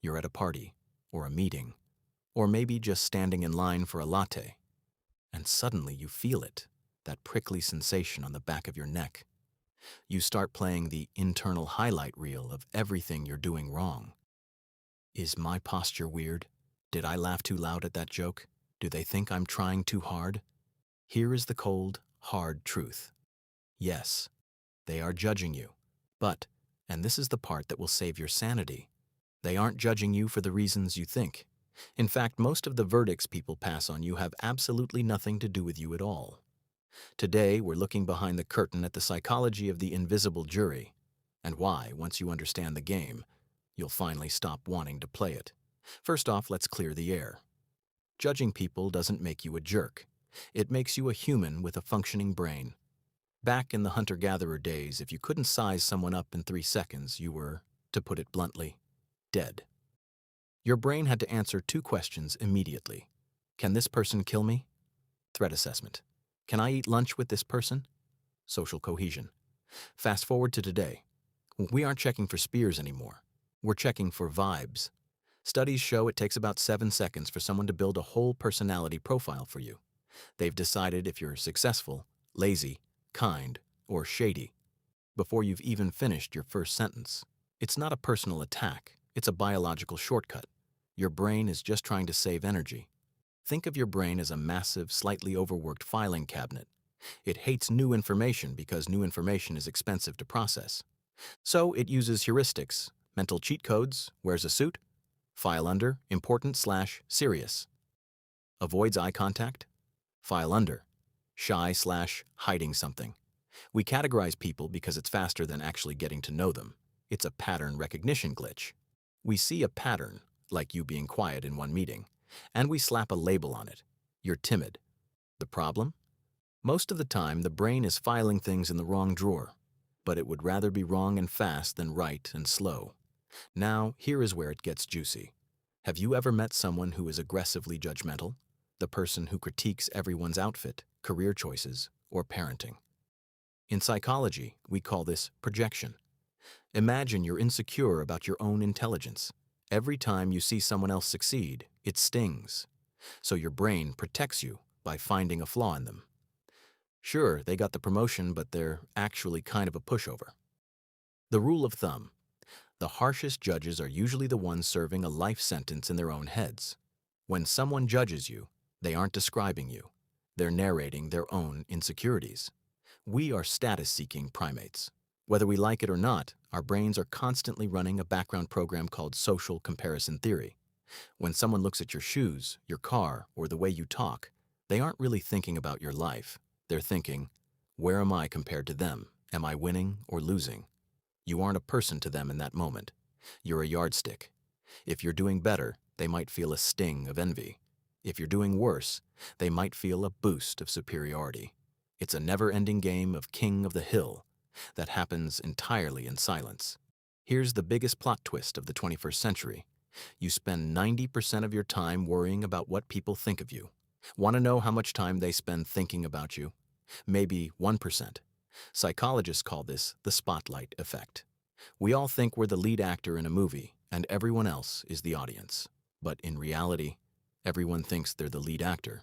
You're at a party, or a meeting, or maybe just standing in line for a latte, and suddenly you feel it, that prickly sensation on the back of your neck. You start playing the internal highlight reel of everything you're doing wrong. Is my posture weird? Did I laugh too loud at that joke? Do they think I'm trying too hard? Here is the cold, hard truth. Yes, they are judging you. But, and this is the part that will save your sanity, they aren't judging you for the reasons you think. In fact, most of the verdicts people pass on you have absolutely nothing to do with you at all. Today, we're looking behind the curtain at the psychology of the invisible jury, and why, once you understand the game, you'll finally stop wanting to play it. First off, let's clear the air. Judging people doesn't make you a jerk. It makes you a human with a functioning brain. Back in the hunter-gatherer days, if you couldn't size someone up in 3 seconds, you were, to put it bluntly, dead. Your brain had to answer 2 questions immediately. Can this person kill me? Threat assessment. Can I eat lunch with this person? Social cohesion. Fast forward to today. We aren't checking for spears anymore. We're checking for vibes. Studies show it takes about 7 seconds for someone to build a whole personality profile for you. They've decided if you're successful, lazy, kind, or shady before you've even finished your first sentence. It's not a personal attack, it's a biological shortcut. Your brain is just trying to save energy. Think of your brain as a massive, slightly overworked filing cabinet. It hates new information because new information is expensive to process. So it uses heuristics, mental cheat codes, wears a suit, file under, important/serious. Avoids eye contact, file under, shy/hiding something. We categorize people because it's faster than actually getting to know them. It's a pattern recognition glitch. We see a pattern, like you being quiet in one meeting, and we slap a label on it. You're timid. The problem? Most of the time, the brain is filing things in the wrong drawer, but it would rather be wrong and fast than right and slow. Now, here is where it gets juicy. Have you ever met someone who is aggressively judgmental? The person who critiques everyone's outfit, career choices, or parenting. In psychology, we call this projection. Imagine you're insecure about your own intelligence. Every time you see someone else succeed, it stings. So your brain protects you by finding a flaw in them. Sure, they got the promotion, but they're actually kind of a pushover. The rule of thumb: the harshest judges are usually the ones serving a life sentence in their own heads. When someone judges you, they aren't describing you. They're narrating their own insecurities. We are status-seeking primates. Whether we like it or not, our brains are constantly running a background program called social comparison theory. When someone looks at your shoes, your car, or the way you talk, they aren't really thinking about your life. They're thinking, where am I compared to them? Am I winning or losing? You aren't a person to them in that moment. You're a yardstick. If you're doing better, they might feel a sting of envy. If you're doing worse, they might feel a boost of superiority. It's a never-ending game of king of the hill that happens entirely in silence. Here's the biggest plot twist of the 21st century. You spend 90% of your time worrying about what people think of you. Want to know how much time they spend thinking about you? Maybe 1%. Psychologists call this the spotlight effect. We all think we're the lead actor in a movie, and everyone else is the audience. But in reality, everyone thinks they're the lead actor.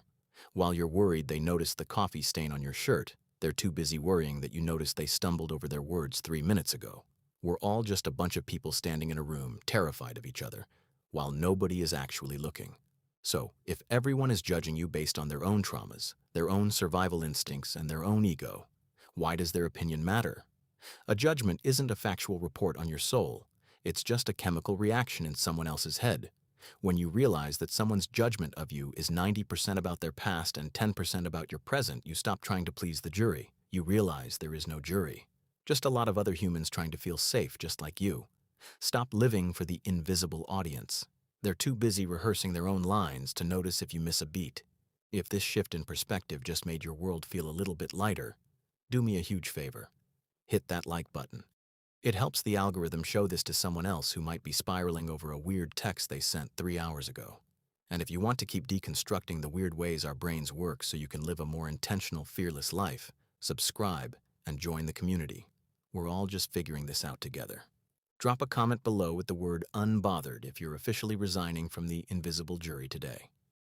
While you're worried they noticed the coffee stain on your shirt, they're too busy worrying that you noticed they stumbled over their words 3 minutes ago. We're all just a bunch of people standing in a room, terrified of each other, while nobody is actually looking. So, if everyone is judging you based on their own traumas, their own survival instincts, and their own ego, why does their opinion matter? A judgment isn't a factual report on your soul. It's just a chemical reaction in someone else's head. When you realize that someone's judgment of you is 90% about their past and 10% about your present, you stop trying to please the jury. You realize there is no jury. Just a lot of other humans trying to feel safe just like you. Stop living for the invisible audience. They're too busy rehearsing their own lines to notice if you miss a beat. If this shift in perspective just made your world feel a little bit lighter, do me a huge favor. Hit that like button. It helps the algorithm show this to someone else who might be spiraling over a weird text they sent 3 hours ago. And if you want to keep deconstructing the weird ways our brains work so you can live a more intentional, fearless life, subscribe and join the community. We're all just figuring this out together. Drop a comment below with the word unbothered if you're officially resigning from the invisible jury today.